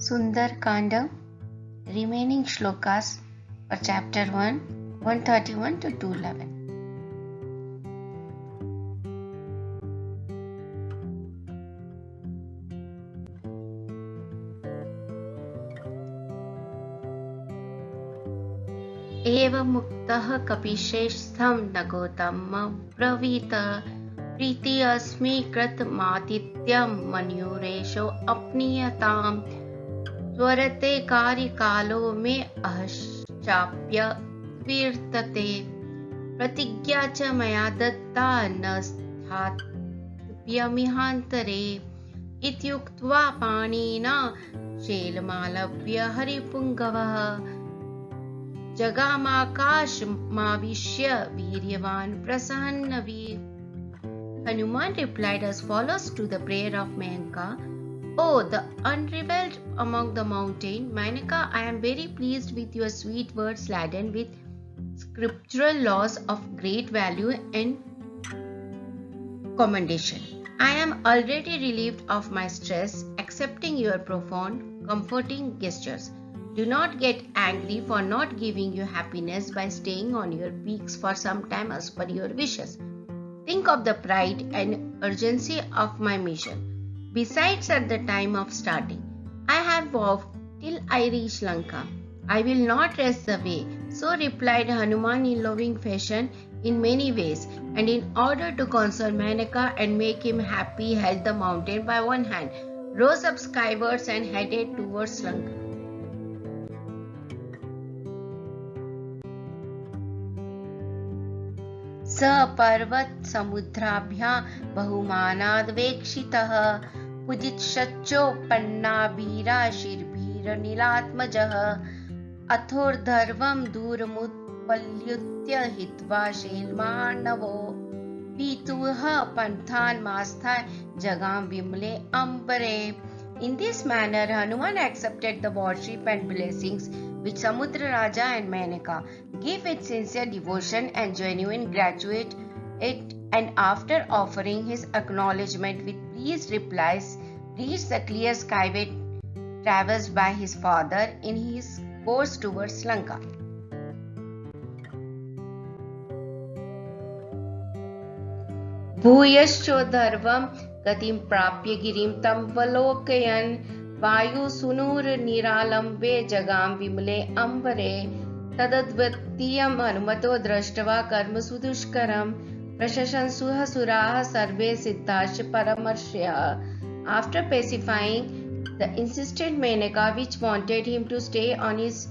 Sundarakandam, remaining Shlokas for chapter 1, 131 to 211. एवं मुक्तः कपिश्रेष्ठं नगोत्तमब्रवीत प्रीति अस्मि कृतमातिथ्यं मन्युरेषो अपनीयताम् त्वरते कार्यकालो मे अहश्चाप्य वीर्तते प्रतिज्ञा च मया दत्ता न स्थाप्यमिहान्तरे इत्युक्त्वा पाणिना शैलमालव्य हरिपुङ्गवः जगामाकाशमाविश्य वीर्यवान् प्रसन्नवीर. Hanuman replied as follows to the prayer of Menaka. Oh, the unrevealed among the mountain, Menaka, I am very pleased with your sweet words laden with scriptural laws of great value and commendation. I am already relieved of my stress, accepting your profound, comforting gestures. Do not get angry for not giving you happiness by staying on your peaks for some time as per your wishes. Think of the pride and urgency of my mission. Besides, at the time of starting, I have vowed till I reach Lanka, I will not rest the way. So replied Hanuman in loving fashion in many ways, and in order to console Menaka and make him happy, held the mountain by one hand, rose up skywards and headed towards Lanka. स पर्वत समुद्राभ्यां बहुमानाद्वेक्षितः पुजितश्चोपन्नाभिराशिर्भिरनिलात्मजः अथोर्ध्वं दूरमुत्पल्युत्य हित्वा शैलमार्णवो पीतुः पन्थान्मास्थाय जगाम विमले अम्बरे. In this manner, Hanuman accepted the worship and blessings which Samudra Raja and Menaka gave with sincere devotion and genuine gratitude, and after offering his acknowledgement with pleased replies, reached the clear skyway traversed by his father in his course towards Lanka. भूयश्चोदर्वं गतिं प्राप्य गिरिं तमवलोकयन् वायुसूनुर्निरालम्बे जगाम विमले अम्बरे तदद्वितीयं हनुमतो दृष्ट्वा कर्मसुदुष्करं प्रशंसुः सुराः सर्वे सिद्धाश्च परमर्षयः. After pacifying the insistent Menaka, which wanted him to stay on his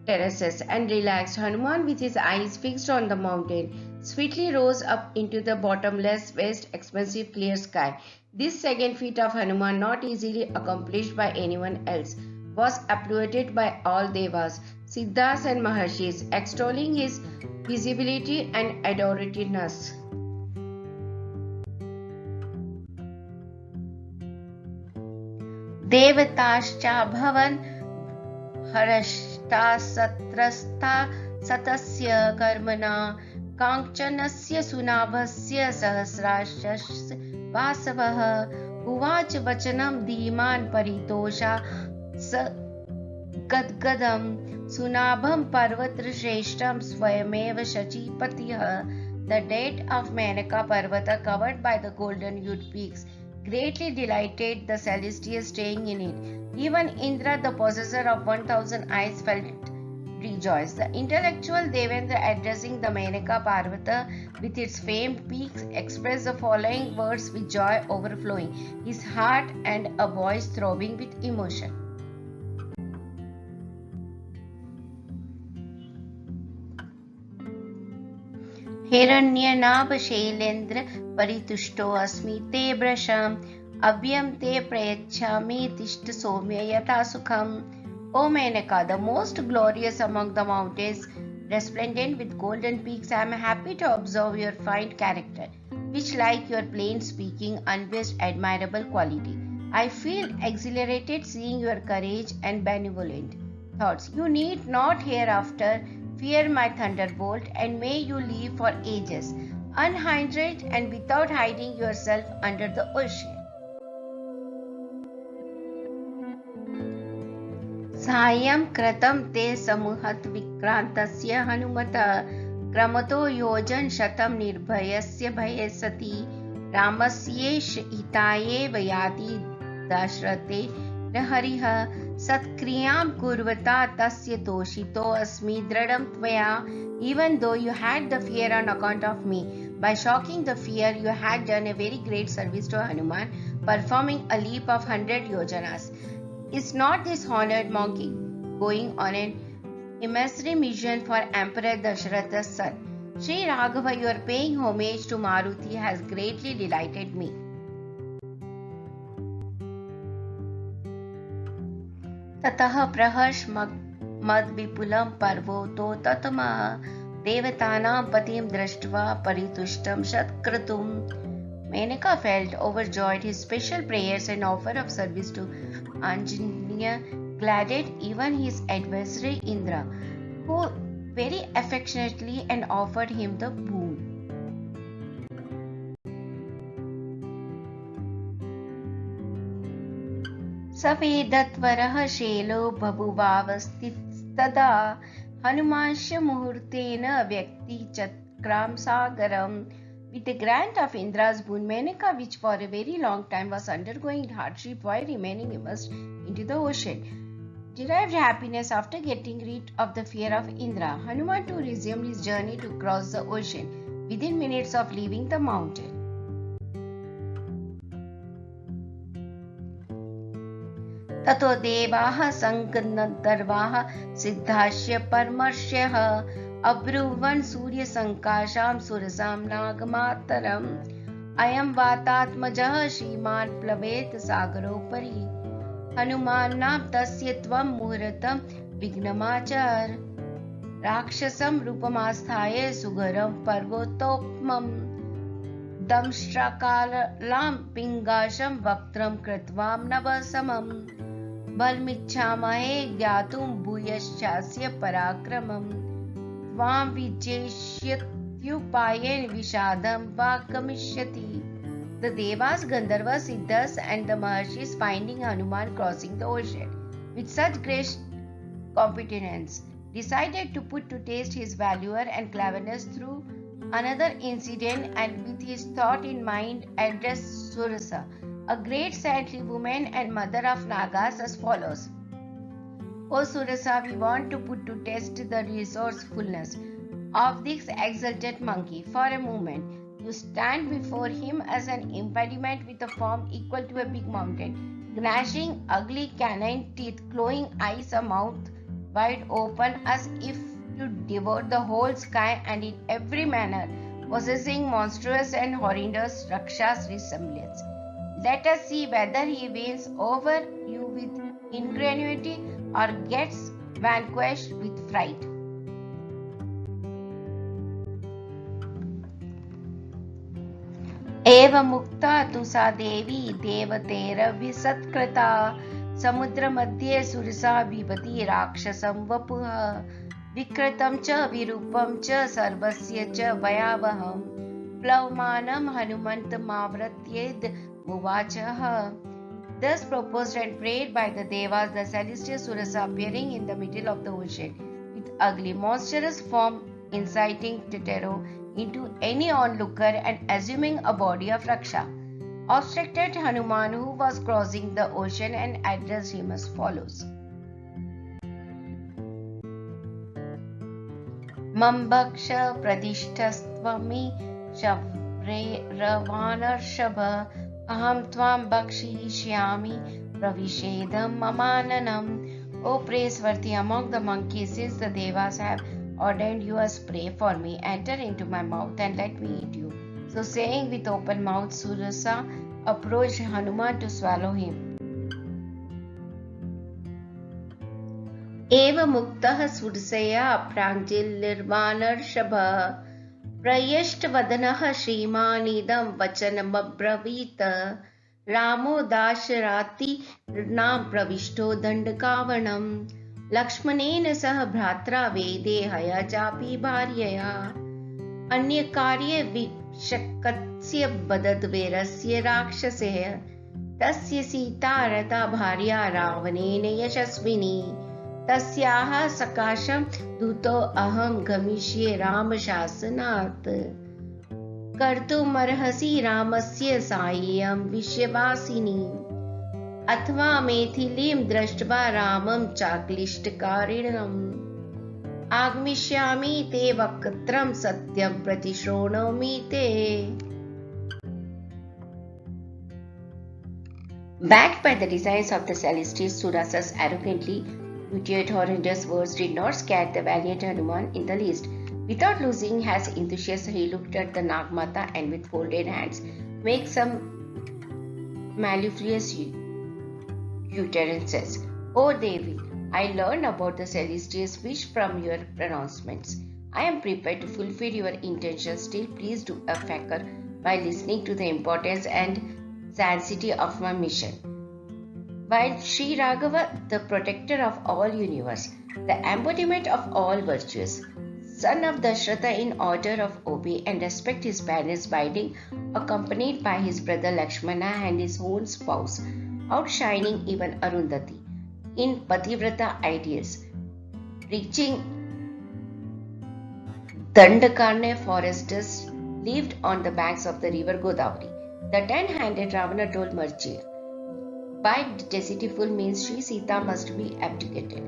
terraces and relaxed, Hanuman, with his eyes fixed on the mountain, swiftly rose up into the bottomless, vast, expansive, clear sky. This second feat of Hanuman, not easily accomplished by anyone else, was applauded by all Devas, Siddhas and Maharshis, extolling his visibility and adorativeness. Devatascha हरष्टा सत्रस्ता सतस्य कर्मणा काञ्चनस्य सुनाभस्य सहस्राश्च वासवः उवाच वचनं धीमान् परितोषा स गद्गदं सुनाभं पर्वतश्रेष्ठं स्वयमेव शचीपतिः. The dead of Menaka Parvata, covered by the golden hued peaks, greatly delighted the celestials staying in it. Even Indra, the possessor of 1,000 eyes, felt rejoiced. The intellectual Devendra, addressing the Menaka Parvata with its famed peaks, expressed the following words with joy overflowing, his heart and a voice throbbing with emotion. Hiranyanabh Shailendra परितुष्टो अस्मि ते भृशम् अभ्यं ते प्रयच्छामि तिष्ठ सौम्य यथा सुखम्. O Menaka, the most glorious among the mountains, resplendent with golden peaks, I am happy to observe your fine character, which, like your plain speaking, unveils admirable quality. I feel exhilarated seeing your courage and benevolent thoughts. You need not hereafter fear my thunderbolt, and may you live for ages, unhindered and without hiding yourself under the ocean. सायं कृतं ते समूहत विक्रान्तस्य हनुमतः क्रमतो योजन शतं निर्भयस्य भये सति रामस्येष हितायैव याति दशरथे हरिः सत्क्रियां कुर्वता तस्य तोषितो अस्मि दृढं त्वया even though you had the fear on account of me. By shocking the fear, you had done a very great service to Hanuman, performing a leap of 100 yojanas. Is not this honored monkey going on an emissary mission for Emperor Dasharatha's son? Sri Raghava, your paying homage to Maruti has greatly delighted me. ततः प्रहर्ष मद विपुलं पर्वतो ततमः देवतानां पतिं दृष्ट्वा परितुष्टं शतक्रतुम्. Menaka felt overjoyed. His special prayers and offer of service to Anjaneya gladdened even his adversary Indra, who very affectionately and offered him the boon. सवेदत्वरः शेलो बभुवावस्थितस्तदा हनुमांश्च मुहूर्तेन व्यक्तिचक्रां सागरम्. With the grant of Indra's boon, Menaka, which for a very long time was undergoing hardship while remaining immersed into the ocean, derived happiness after getting rid of the fear of Indra. Hanuman too resumed his journey to cross the ocean within minutes of leaving the mountain. ततो देवाः सङ्गन्धर्वाः सिद्धाश्य परमर्षयः अब्रुवन् सूर्यसङ्काशां सुरसां नागमातरम्. अयं वातात्मजः श्रीमान् प्लवेत् सागरोपरि हनुमान्नां तस्य त्वं मुहूर्तं विघ्नमाचर. राक्षसं रूपमास्थाय सुगरं पर्वतोपमं दंष्ट्राकालां पिङ्गाशं वक्त्रं कृत्वा नवसमम्. बलमिच्छामहे ज्ञातुं भूयश्चास्य पराक्रमम्. त्वां विजेष्यत्युपायेन विषादं वा गमिष्यति. The Devas, Gandharvas, Siddhas and the Maharshis, finding Hanuman crossing the ocean with such great competence, decided to put to test his valor and cleverness through another incident, and with his thought in mind addressed Surasa, a great saintly woman and mother of Nagas, as follows. O Surasa, we want to put to test the resourcefulness of this exalted monkey. For a moment, you stand before him as an impediment with a form equal to a big mountain, gnashing ugly canine teeth, glowing eyes, a mouth wide open as if to devour the whole sky, and in every manner possessing monstrous and horrendous Rakshas resemblance. Let us see whether he wins over you with ingenuity or gets vanquished with fright. एवमुक्ता तु सा देवी देवतेरविसत्कृता समुद्रमध्ये सुरसा बिभति राक्षसं वपुः. विकृतं च विरूपं च सर्वस्य च भयावहं प्लवमानं हनुमन्तमावृत्येद उवाचः. Thus proposed and prayed by the Devas, the celestial Surasa, appearing in the middle of the ocean with ugly monstrous form, inciting terror into any onlooker and assuming a body of Raksha, obstructed Hanuman, who was crossing the ocean, and addressed him as follows. Mambaksha pradishtastvami shavreravanarshava aham tvam bakshishyami pravishedam mamananam. O praiseworthy among the monkeys, since the Devas have ordained you as prey for me, enter into my mouth and let me eat you. So saying, with open mouth, Surasa approached Hanuman to swallow him. Eva muktah Surasaya pranjilirvanarshava prayashtvadanaha shrimanidam vachanamabravita Ramo dasharati nam pravishto dandakavanam लक्ष्मणेन सह भ्रात्रा वेदे हया चापि भार्यया अन्यकार्ये विशक्कस्य बदद्वेरस्य राक्षसः तस्य सीता रता भार्या रावणेन यशस्विनी तस्याः सकाशं दूतो अहं गमिष्ये रामशासनात् कर्तुमर्हसि रामस्य साहाय्यं विश्ववासिनीम् अथवा मैथिलीं दृष्ट्वा रामं चाक्लिष्टकारिणम् आगमिष्यामि ते वक्त्रं सत्यं प्रतिशृणोमि ते. Backed by the designs of the celestial Surasa's arrogantly muted horrendous words did not scare the valiant Hanuman in the least. Without losing his enthusiasm, he looked at the Nagmata and with folded hands made some mellifluous utterances. "O Devi, I learned about the celestial's wish from your pronouncements. I am prepared to fulfill your intentions. Still, please do a favor by listening to the importance and sanctity of my mission." While Sri Raghava, the protector of all universe, the embodiment of all virtues, son of Dasharatha, in order of obey and respect his parents' binding, accompanied by his brother Lakshmana and his own spouse, outshining even Arundhati in Pativrata ideals, reaching Dandakarnya forests lived on the banks of the river Godavari. The 10-handed Ravana told Marchi, by deceitful means Sri Sita must be abdicated.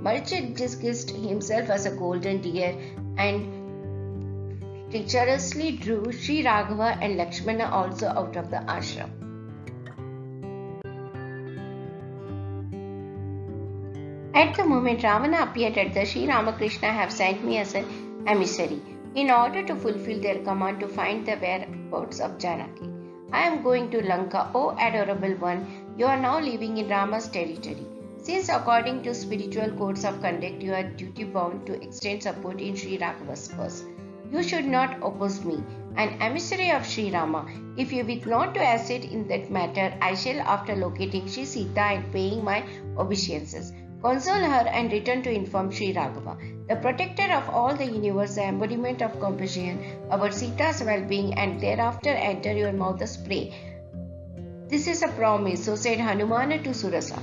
Marchi disguised himself as a golden deer and treacherously drew Sri Raghava and Lakshmana also out of the ashram. At the moment Ravana appeared at the Sri Ramakrishna have sent me as an emissary in order to fulfill their command to find the whereabouts of Janaki. I am going to Lanka, O adorable one. You are now living in Rama's territory. Since according to spiritual codes of conduct you are duty bound to extend support in Sri Raghava's cause, you should not oppose me, an emissary of Sri Rama. If you wish not to accede in that matter, I shall, after locating Sri Sita and paying my obeisances, console her and return to inform Sri Raghava, the protector of all the universe, the embodiment of compassion, about Sita's well-being, and thereafter enter your mouth as prey. This is a promise, so said Hanumana to Surasa.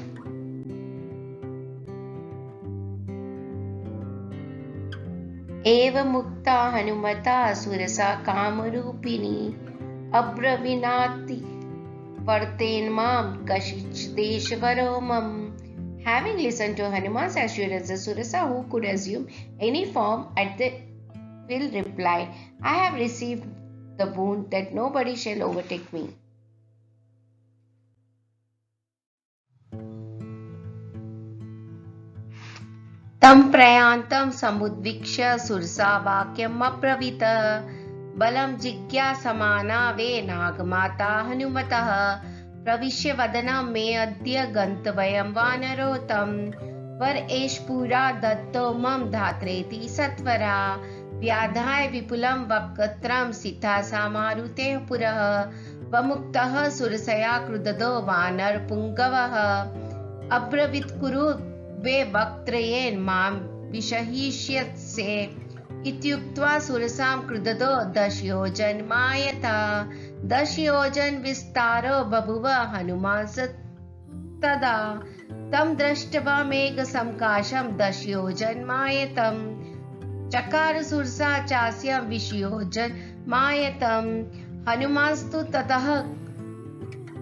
Eva mukta Hanumata Surasa Kamarupini Abravinati Vartenmam Kashich Deshvaromam. Having listened to Hanuman's assurances, Surasa, who could assume any form at the will, replied, I have received the boon that nobody shall overtake me. Tam prayantam samudvikshya Sursa vakyam apravita balam jigya samana ve nagmata Hanumatah pravishya vadanam me adya gantavayam vanarotam var esh pura datto mam dhatreti satvara vyadhaya vipulam vakatram sita samarute purah vamuktaha surasaya krudado vanar pungavah abravit kuru ve vaktrayen mam vishahishyatse इत्युक्त्वा सुरसां कृदतो दशयोजनमायता दशयोजन विस्तारो बभुव हनुमान् तदा तं दृष्ट्वा मेघसंकाशं दशयोजनमायतं चकार सुरसा चास्य विशयोजनमायतं हनुमांस्तु ततः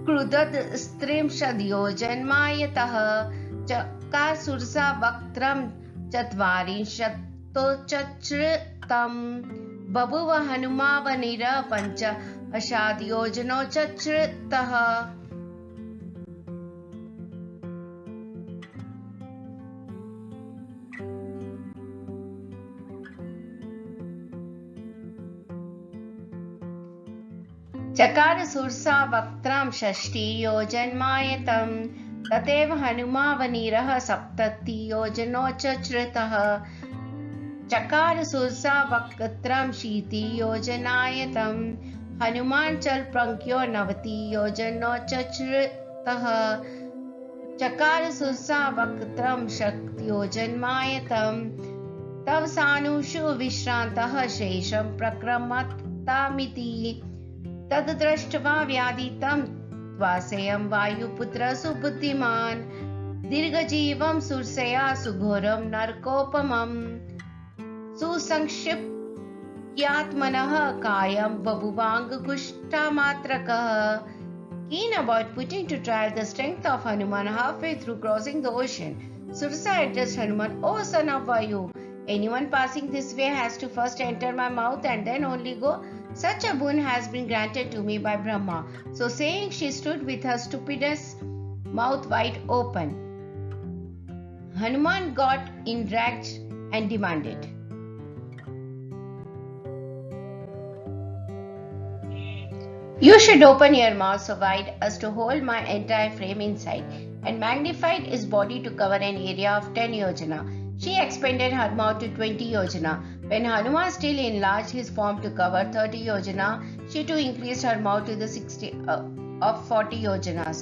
क्रुदत स्त्रिंशद्योजनमायतः चकार सुरसा वक्त्रं चत्वारिंशत् तो चच्रतं बभुव हनुमावनिर पंच अशाद्योजनो चच्रतः चकार सुरसा वक्त्रं षष्टियोजनमायतं तथैव हनुमावनिरः सप्ततियोजनो चच्रतः चकार सुरसा वक्त्रं शीतियोजनायतं हनुमान् चल प्रज्ञो नवतियोजनो चच्रतः चकार सुरसा वक्त्रं शक्तियोजनमायतं तव सानुषु विश्रान्तः शेषं प्रक्रमतामिति तद् दृष्ट्वा व्याधितं त्वासेयं वायुपुत्र सुबुद्धिमान् दीर्घजीवं सुरसया सुघोरं नरकोपमं सुसंक्षिप्त्यात्मनः कायं बभुवाङ्गकुष्ठमात्रकः. Keen about putting to trial the strength of Hanuman halfway through crossing the ocean, Surasa addressed Hanuman, "O son of Vayu, anyone passing this way has to first enter my mouth and then only go. Such a boon has been granted to me by Brahma." So saying, she stood with her stupendous mouth wide open. Hanuman got enraged and demanded, "You should open your mouth so wide as to hold my entire frame inside," and magnified his body to cover an area of 10 yojana. She expanded her mouth to 20 yojana. When Hanuman still enlarged his form to cover 30 yojana, she too increased her mouth to the 40 yojanas.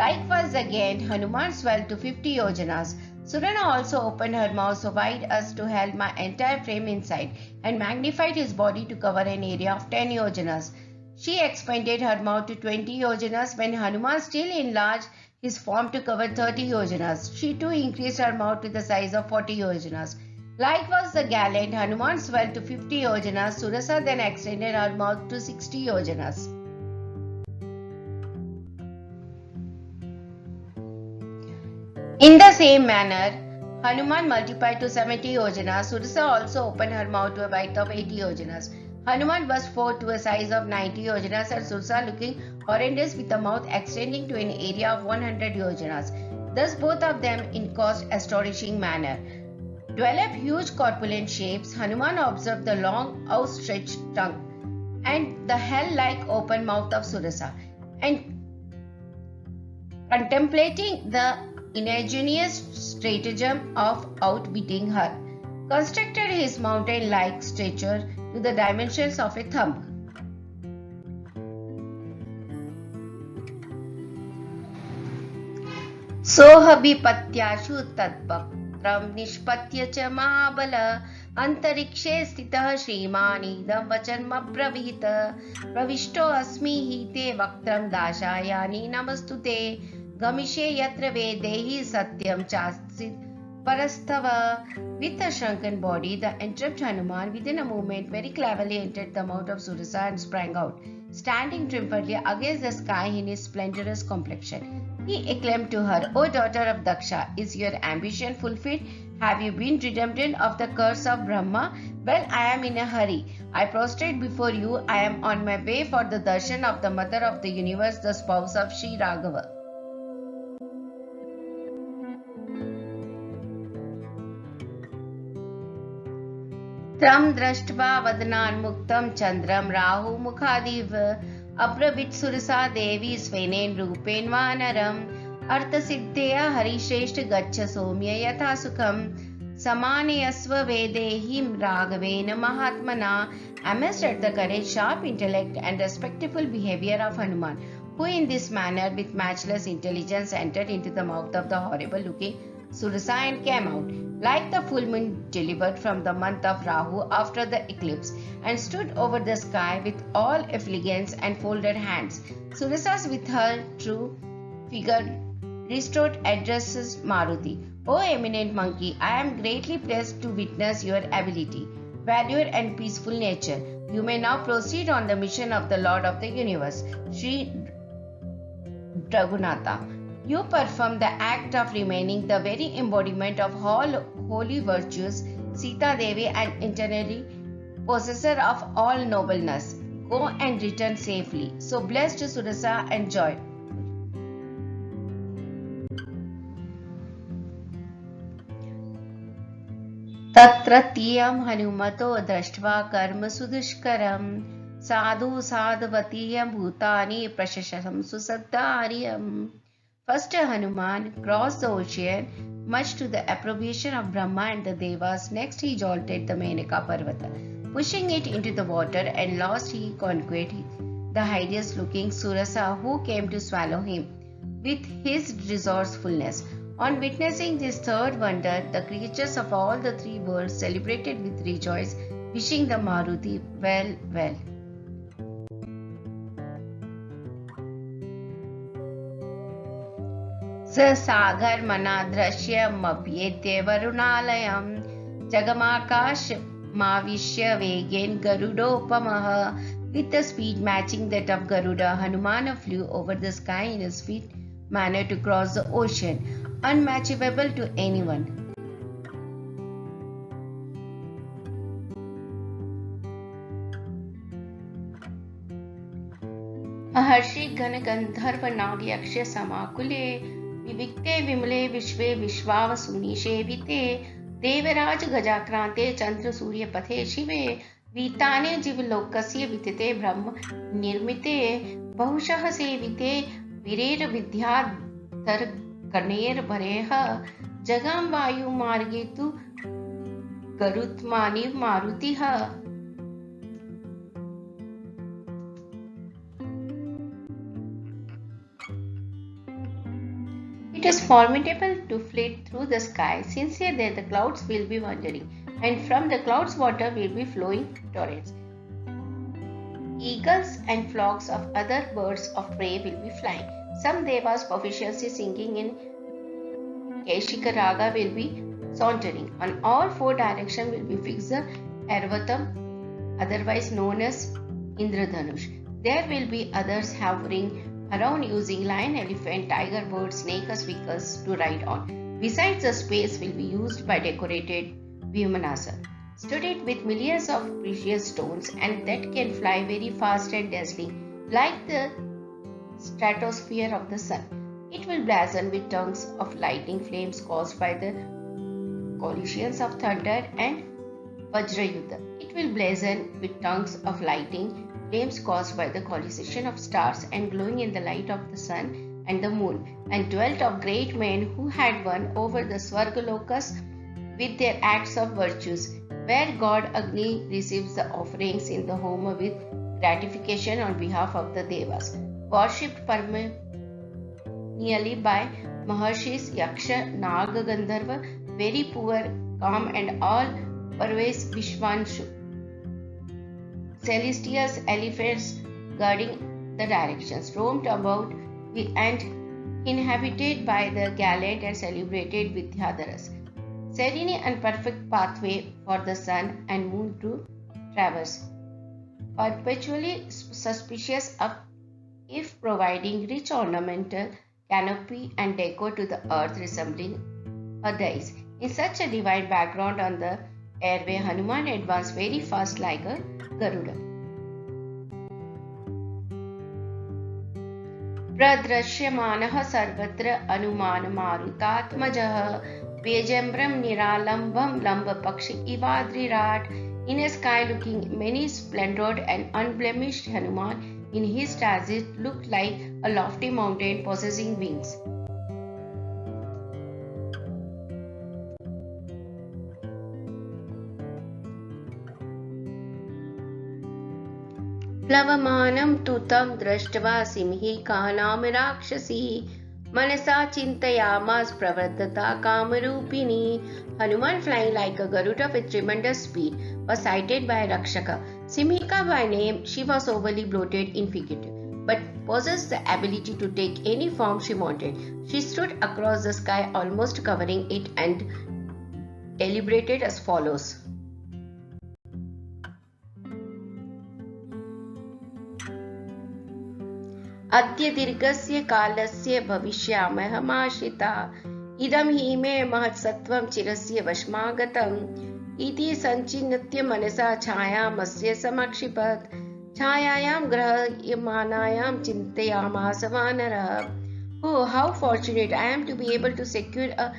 Likewise again, Hanuman swelled to 50 yojanas. Surana also opened her mouth so wide as to hold my entire frame inside, and magnified his body to cover an area of 10 yojanas. She expanded her mouth to 20 yojanas. When Hanuman still enlarged his form to cover 30 yojanas, she too increased her mouth to the size of 40 yojanas. Likewise the gallant Hanuman swelled to 50 yojanas. Surasa then extended her mouth to 60 yojanas. In the same manner, Hanuman multiplied to 70 yojanas. Surasa also opened her mouth to a height of 80 yojanas. Hanuman burst forth to a size of 90 yojanas, and Sursa looking horrendous with a mouth extending to an area of 100 yojanas. Thus both of them in caused astonishing manner develop huge corpulent shapes. Hanuman observed the long outstretched tongue and the hell-like open mouth of Surasa, and contemplating the ingenious stratagem of outwitting her, constructed his mountain-like stature to the dimensions of a thumb. सोऽभिपत्याशु तद्वक्त्रं निष्पत्य च महाबल अंतरिक्षे स्थितः श्रीमान् इदं वचनमब्रवीत्, "प्रविष्टो अस्मि हि ते वक्त्रं दाशायानि नमस्तुते, गमिष्ये यत्र वेदैः सत्यं चासीत् परस्तव." With a shrunken body, the entrapped Hanuman within a moment very cleverly entered the mouth of Surasa and sprang out, standing triumphantly against the sky in his splendorous complexion. He acclaimed to her, "O daughter of Daksha, is your ambition fulfilled? Have you been redempted of the curse of Brahma? Well, I am in a hurry. I prostrate before you. I am on my way for the darshan of the mother of the universe, the spouse of Sri Raghava." तं दृष्ट्वा वदनान्मुक्तं चन्द्रं राहुमुखादिव अब्रवीत् सुरसा देवी स्वेनेन रूपेण वानरम्, "अर्थसिद्धया हरिश्रेष्ठ गच्छ सौम्य यथा सुखम्, समानयस्व वेदेहिं राघवेन महात्मना." Amazed at the courage, sharp intellect and respectful behavior of Hanuman, who in this manner with matchless intelligence entered into the mouth of the horrible looking Surasa and came out like the full moon delivered from the month of Rahu after the eclipse, and stood over the sky with all effulgence and folded hands. Surasa's withheld true figure restored addresses Maruti, "O eminent monkey, I am greatly pleased to witness your ability, valor and peaceful nature. You may now proceed on the mission of the Lord of the Universe, Sri Dragunatha. You perform the act of remaining the very embodiment of all holy virtues, Sita Devi, and eternally possessor of all nobleness. Go and return safely." So blessed Surasa and joy. तत्रत्यं हनुमतो दृष्ट्वा कर्म सुदुष्करं साधु साधवतीयं भूतानि प्रशशं सुसद्धार्यम्. First Hanuman crossed the ocean, much to the approbation of Brahma and the Devas. Next he jolted the Menaka Parvata, pushing it into the water, and last he conquered the hideous looking Surasa, who came to swallow him with his resourcefulness. On witnessing this third wonder, the creatures of all the three worlds celebrated with rejoice, wishing the Maruti well. स सागरमनादृश्यमभ्येत्य वरुणालयं जगमाकाशमाविश्य वेगेन गरुडोपमः. With the speed matching that of Garuda, Hanuman flew over the sky in a swift manner to cross the ocean, unmatchable to anyone. महर्षि गण गंधर्व नाग यक्ष समाकुले विविक्ते विमले विश्वे विश्वावसुनि सेविते देवराज गजाक्रांते चंद्र सूर्य पथे शिवे वीताने जीवलोकस्य वितते ब्रह्म निर्मिते बहुशः सेविते वीरेर विद्याधर गणेर भरेह जगम वायु मार्गे तु गरुत्मानि मारुतिः. It is formidable to flit through the sky, since here there the clouds will be wandering, and from the clouds water will be flowing torrents. Eagles and flocks of other birds of prey will be flying. Some devas proficiency singing in Keshika Raga will be sauntering. On all four directions will be fixed the Arvatam, otherwise known as Indradhanush. There will be others hovering around using lion, elephant, tiger, bird, snake as vehicles to ride on. Besides, the space will be used by decorated Vimanasa, studded with millions of precious stones, and that can fly very fast and dazzling, like the stratosphere of the sun. It will blazon with tongues of lightning flames caused by the collisions of thunder and Vajrayuddha. It will blazon with tongues of lightning flames caused by the collision of stars and glowing in the light of the sun and the moon, and dwelt of great men who had won over the Swargalokas with their acts of virtues, where God Agni receives the offerings in the home with gratification on behalf of the Devas, worshipped perennially by Maharshis, Yaksha, Naga, Gandharva, very poor, calm, and all Parves Vishwanshu, celestials, elephants guarding the directions, roamed about and inhabited by the gallant and celebrated Vidyadharas. Serene and perfect pathway for the sun and moon to traverse. Perpetually suspicious of if providing rich ornamental canopy and decor to the earth resembling a dais. In such a divine background on the airway, Hanuman advanced very fast like a Garuda. प्रदृश्यमानः सर्वत्र अनुमान मारुतात्मजः वेजम्रं निरालम्बं लम्बपक्षि इवाद्रिराट. In a sky looking many splendored and unblemished, Hanuman in his transit looked like a lofty mountain possessing wings. प्लवमानं तु तं दृष्ट्वा सिंहिकानां राक्षसी मनसा चिन्तयामास प्रवर्तता कामरूपिणी. Hanuman, flying like a Garuda with tremendous speed, was sighted by Rakshaka. Simhika by name, she was overly bloated, infigurative, but possessed the ability to take any form she wanted. She stood across the sky, almost covering it, and deliberated as follows. अद्य दीर्घस्य कालस्य भविष्यामहमाश्रिता इदं हि मे महत्सत्त्वं चिरस्य वशमागतम् इति सञ्चिन्त्य मनसा छायामस्य समक्षिपत्. छायायां ग्रह्यमानायां चिन्तयामास वानरः. Oh, how fortunate I am to be able to secure a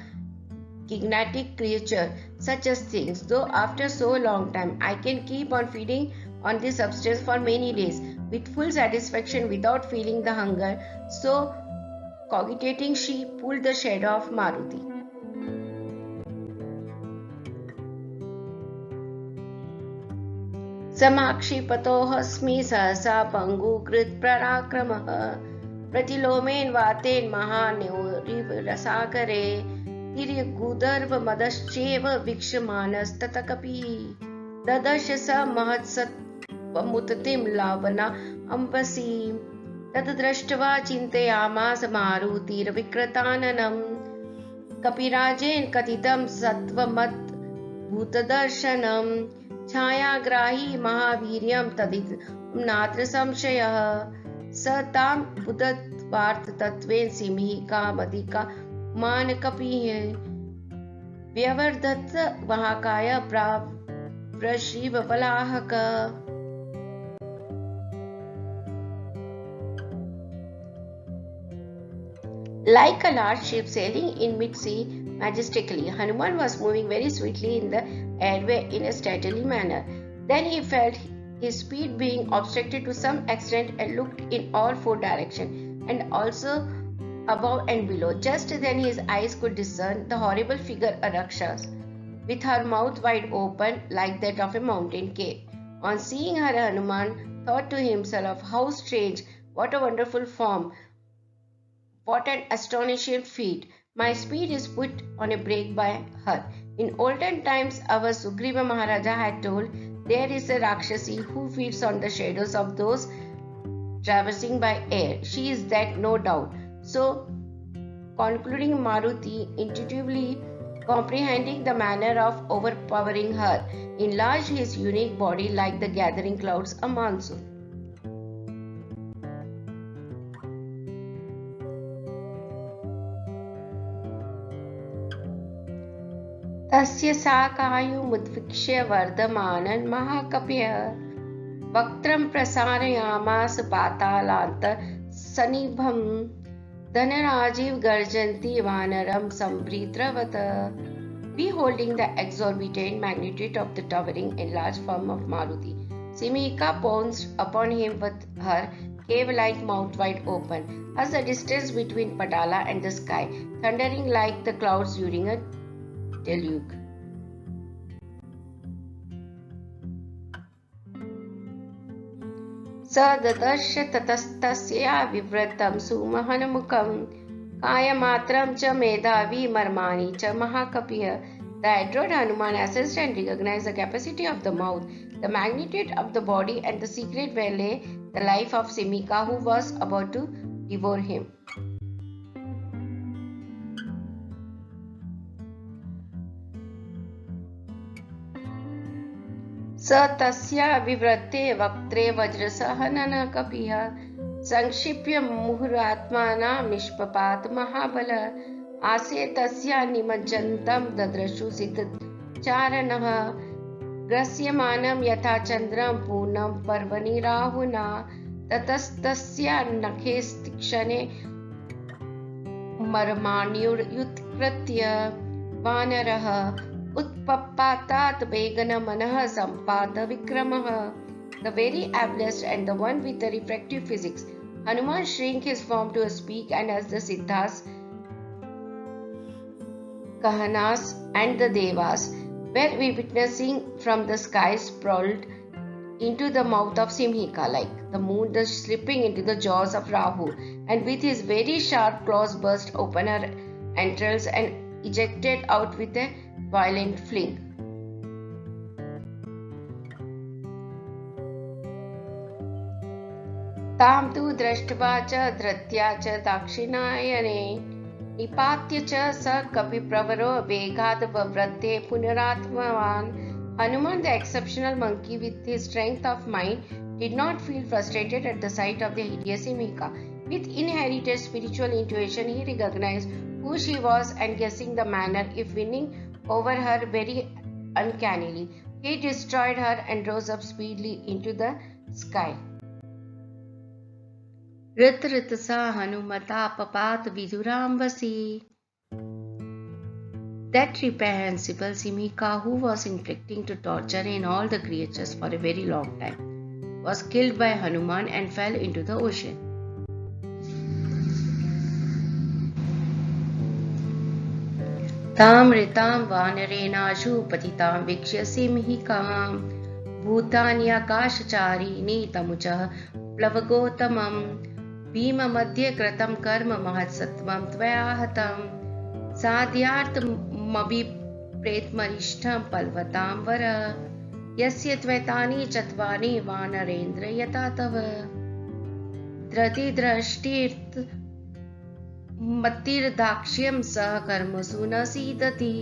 gigantic creature such as things, though after so long time I can keep on feeding on this substance for many days with full satisfaction without feeling the hunger. So, cogitating, she pulled the shadow of Maruti. समाक्षिपतोऽस्मि सहसा पङ्गुकृत पराक्रमः प्रतिलोमेन वातेन महान्योरिव रसाकरे तिर्यगुदर्भमदश्चैव वीक्षमाणस्ततकपिः ददर्श स महत्सत्त्वमुत्थिं लावना अम्बसी तद् दृष्ट्वा चिन्तयामास मारुतिर्विकृताननम् कपिराजेन कथितं सत्त्वमत् भूतदर्शनम् छायाग्राही महावीर्यं तदिदं नात्र संशयः स तां बुद्धत्वार्थतत्त्वेन सिंहिकामधिका मानकपिः व्यवर्धत महाकाय प्रावृषिवलाहक. Like a large ship sailing in mid-sea majestically, Hanuman was moving very sweetly in the airway in a stately manner. Then he felt his speed being obstructed to some extent and looked in all four directions and also above and below. Just then his eyes could discern the horrible figure a Rakshas, with her mouth wide open like that of a mountain cave. On seeing her, Hanuman thought to himself, how strange, what a wonderful form, what an astonishing feat! My speed is put on a break by her. In olden times, our Sugriva Maharaja had told, there is a Rakshasi who feeds on the shadows of those traversing by air. She is that, no doubt. So, concluding, Maruti, intuitively comprehending the manner of overpowering her, enlarged his unique body like the gathering clouds a monsoon. तस्य साकायुमुद्वीक्ष्य वर्धमानं महाकपयः वक्त्रं प्रसारयामास पातालान्तसन्निभं धनराजीव गर्जन्ति वानरं सम्भृतवत्. Beholding the exorbitant magnitude of the towering enlarged form of Maruti, Simhika pounced upon him with her cave-like mouth wide open, as the distance between Patala and the sky, thundering like the clouds during a deluge. स ददर्श ततस्तस्या विवृतं सुमहन्मुखं कायमात्रं च मेधावी मर्माणि च महाकपिः. The adroit Hanuman assessed and recognized the capacity of the mouth, the magnitude of the body, and the secret where lay the life of Simhika, who was about to devour him. स तस्या विवृते वक्त्रे वज्रसहननः कपिः संक्षिप्य मुहुरात्माना निष्पपात महाबल आसे तस्या निमज्जन्तं ददृशु सिद्धचारणः ग्रस्यमानं यथा चन्द्रं पूर्णं पर्वणि राहुना ततस्तस्या नखेस्तीक्ष्णे मर्माण्युत्कृत्य वानरः उत्पपातात वेगनमनः सम्पाद विक्रमः. The very ablest and the one with the refractive physics, Hanuman shrank his form to a speak, and as the Siddhas, Kahanas and the Devas were witnessing from the sky, sprawled into the mouth of Simhika like the moon slipping into the jaws of Rahu, and with his very sharp claws burst open her entrails and ejected out with a violent fling. तां तु दृष्ट्वा च धृत्या च दाक्षिणायने निपात्य च स कपिप्रवरो वेगाद् ववृद्धे पुनरात्मवान्. Hanuman, the exceptional monkey with his strength of mind, did not feel frustrated at the sight of the hideous Simhika. With inherited spiritual intuition, he recognized who she was, and guessing the manner if winning over her very uncannily, he destroyed her and rose up speedily into the sky. Ritritasa Hanumata papat viduramvasi. That reprehensible Simhika, who was inflicting to torture in all the creatures for a very long time, was killed by Hanuman and fell into the ocean. तां ऋतां वानरेणाशु पतितां वीक्ष्य सिंहिकां भूतान्याकाशचारिणी तमुचः प्लवगोतमं भीममध्ये कृतं कर्म महत्सत्वं त्वया हतं साध्यार्थमभिप्रेतमरिष्ठं पल्वतां वर यस्य त्वैतानि चत्वारि वानरेन्द्र यथा तव. धृतिदृष्टिर्थ मतिर्दाक्ष्यं सह कर्मसु न सीदति.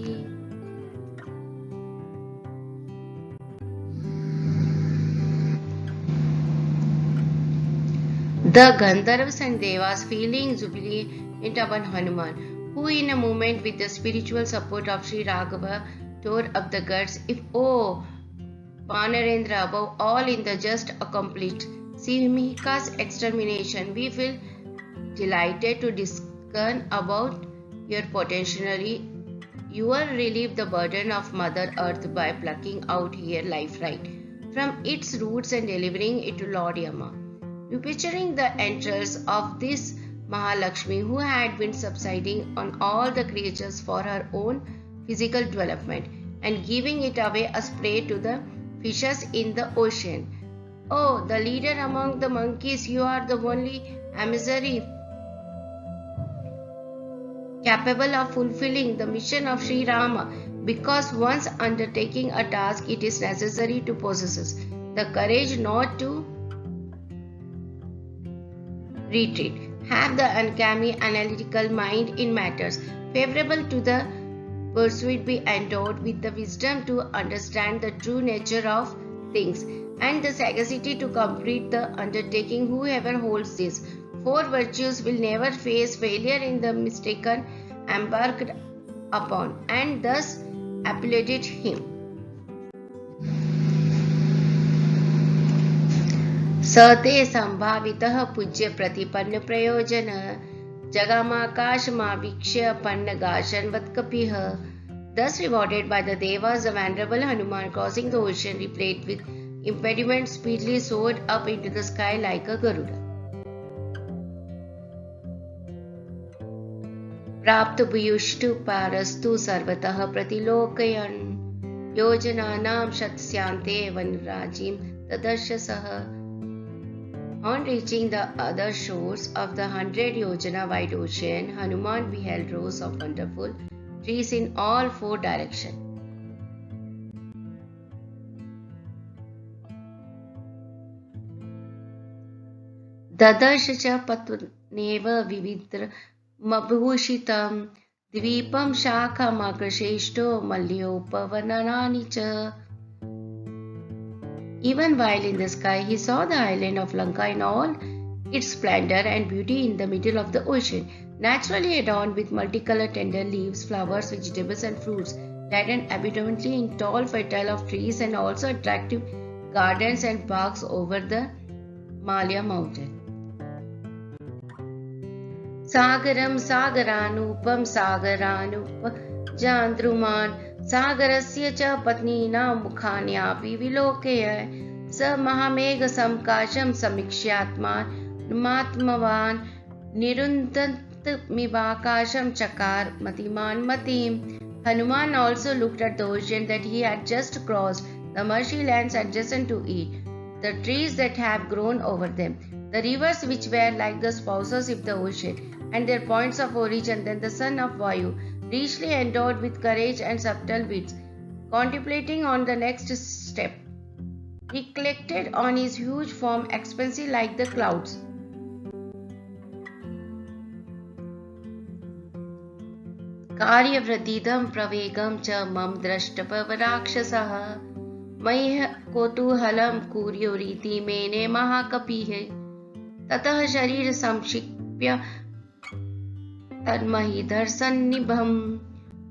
The Gandharvas and Devas feeling jubilant upon Hanuman, who in a moment with the spiritual support of Sri Raghava tore up the gods. If, O Vanarendra, above all in the just accomplished Simhika's extermination, we feel delighted to discern about your potentially. You will relieve the burden of Mother Earth by plucking out her life right from its roots and delivering it to Lord Yama. You picturing the entrails of this Mahalakshmi who had been subsiding on all the creatures for her own physical development and giving it away as prey to the fishes in the ocean. Oh, the leader among the monkeys, you are the only emissary capable of fulfilling the mission of Sri Rama, because once undertaking a task, it is necessary to possess the courage not to retreat. Have the uncanny analytical mind in matters favorable to the pursuit, be endowed with the wisdom to understand the true nature of things and the sagacity to complete the undertaking. Whoever holds these four virtues will never face failure in the mistaken embarked upon, and thus applauded him. सते संभावितः पूज्य प्रतिपन्न प्रयोजन जगामाकाशमावीक्ष्य पन्नगाशन्वत्कपिः. Thus rewarded by the Devas, the venerable Hanuman, crossing the ocean replete with impediments, speedily soared up into the sky like a Garuda. प्राप्त भूयुष्टु पारस्तु सर्वतः प्रतिलोकयन् योजनानां शतस्यान्ते वनराजिं तदर्श सः. On reaching the other shores of the 100 yojana wide ocean, Hanuman beheld rows of wonderful trees in all four directions. ददर्श च पत्वनेव विविधमभूषितं द्वीपं शाखमाग्रशेष्टो मल्योपवनानि च. Even while in the sky, he saw the island of Lanka in all its splendor and beauty in the middle of the ocean, naturally adorned with multicolored tender leaves, flowers, vegetables and fruits, laden abundantly in tall fertile of trees, and also attractive gardens and parks over the Malya mountain. Sagaram Sagaranupam Sagaranupa Jandruman सागरस्य च पत्नीनां मुखान्यापि विलोकय स महामेघ समकाशं समीक्ष्यात्मात्मवान् निरुन्धन्तमिवाकाशं चकार मतिमान् मतिम्. Hanuman also looked at the ocean that he had just crossed, the marshy lands adjacent to it, the trees that have grown over them, the rivers which were like the spouses of the ocean and their points of origin, then the son of Vayu, richly endowed with courage and subtle wits, contemplating on the next step, recollected on his huge form expansive like the clouds. कार्यवृद्धिदं प्रवेगं च मम दृष्टपवराक्षसः मयि कौतूहलं कुर्युरिति मेने महाकपिः. ततः शरीर संक्षिप्य तन्महीधरसन्निभं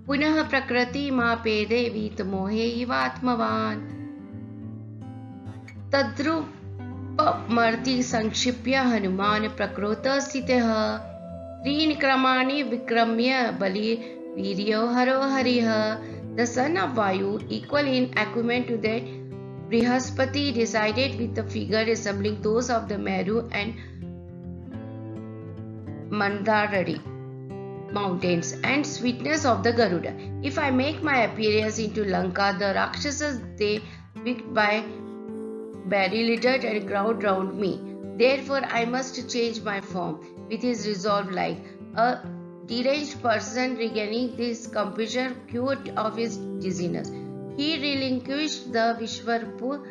पुनः प्रकृतिमापेदे वीतमोहे इवात्मवान्. तद्रूपमर्ति संक्षिप्य हनुमान् प्रकृतौ स्थितः त्रीणि क्रमाणि विक्रम्य बलिवीर्यो हरो हरिः. The son of Vayu, equal in acumen to the Brihaspati, decided with the figure resembling those of the Meru and Mandarari mountains and sweetness of the Garuda. If I make my appearance into Lanka, the Rakshasas they picked by barricaded and crowd round me. Therefore I must change my form. With his resolve, like a deranged person regaining his composure, cured of his dizziness, he relinquished the Vishwarpur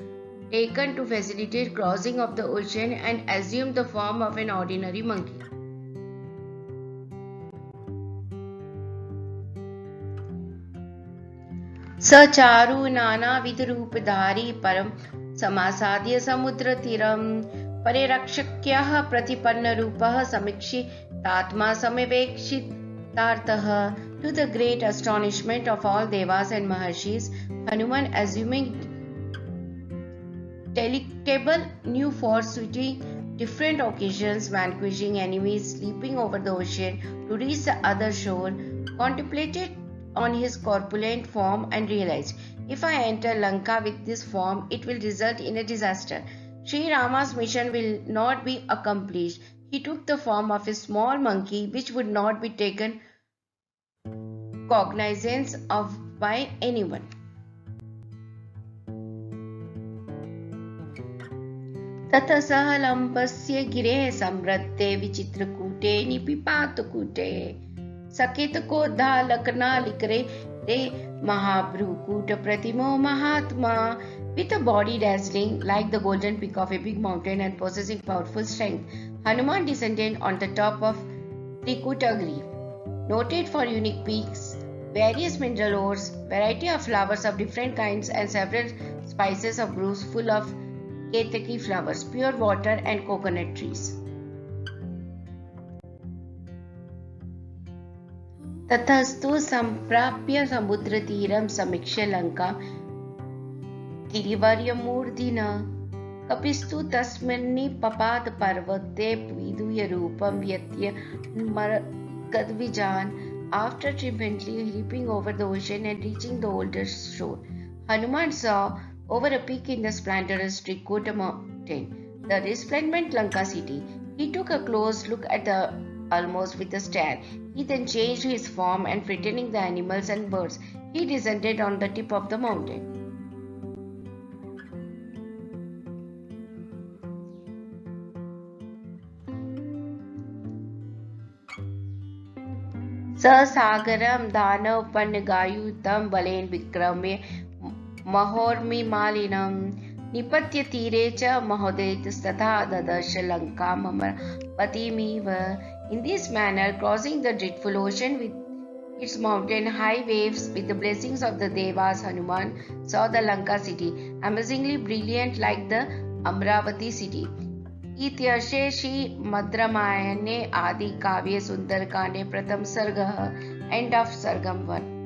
taken to facilitate crossing of the ocean and assumed the form of an ordinary monkey. स चारु नानाविधरूपधारी परं समासाद्य समुद्रतीरं परिरक्षक्यः प्रतिपन्नरूपः समीक्षितात्मा समिवेक्षितार्थः. To the great astonishment of all devas and maharshis, Hanuman, assuming delectable new forms suiting different occasions, vanquishing enemies, leaping over the ocean to reach the other shore, contemplated on his corpulent form and realized, if I enter Lanka with this form, it will result in a disaster. Sri Rama's mission will not be accomplished. He took the form of a small monkey which would not be taken cognizance of by anyone. ततः सः लम्बस्य गिरेः संवृत्ते विचित्रकूटे निपिपातकूटे सकेतकोद्धालकनालिकरे रे महाभ्रूकूट प्रतिमो महात्मा. With a body dazzling like the golden peak of a big mountain and possessing powerful strength, Hanuman descended on the top of Trikutagiri, noted for unique peaks, various mineral ores, variety of flowers of different kinds, and several spices of groves full of ketaki flowers, pure water, and coconut trees. ततस्तु सम्प्राप्य समुद्रतीरं समीक्ष्य लङ्कां गिरिवर्यमूर्धिना कपिस्तु तस्मिन्निपपात पर्वते विदूय रूपं व्यत्य मरकद्विजान्. After triumphantly leaping over the ocean and reaching the older shore, Hanuman saw over a peak in the splendorous Trikuta mountain the resplendent Lanka city. He took a close look at the almost with a stare. He then changed his form and frightening the animals and birds, he descended on the tip of the mountain. ससागरं दानवपन्नगायुतं बलेन विक्रम्य महोर्मिमालिनं निपत्य तीरे च महोदयस्तथा ददर्श लङ्काम् अमरपतिमिव. In this manner, crossing the dreadful ocean with its mountain high waves with the blessings of the Devas, Hanuman saw the Lanka city, amazingly brilliant like the Amravati city. इत्यर्षे श्रीमद्रामायणे आदि काव्ये सुंदरकांडे प्रथम सर्गः. End of Sargam 1.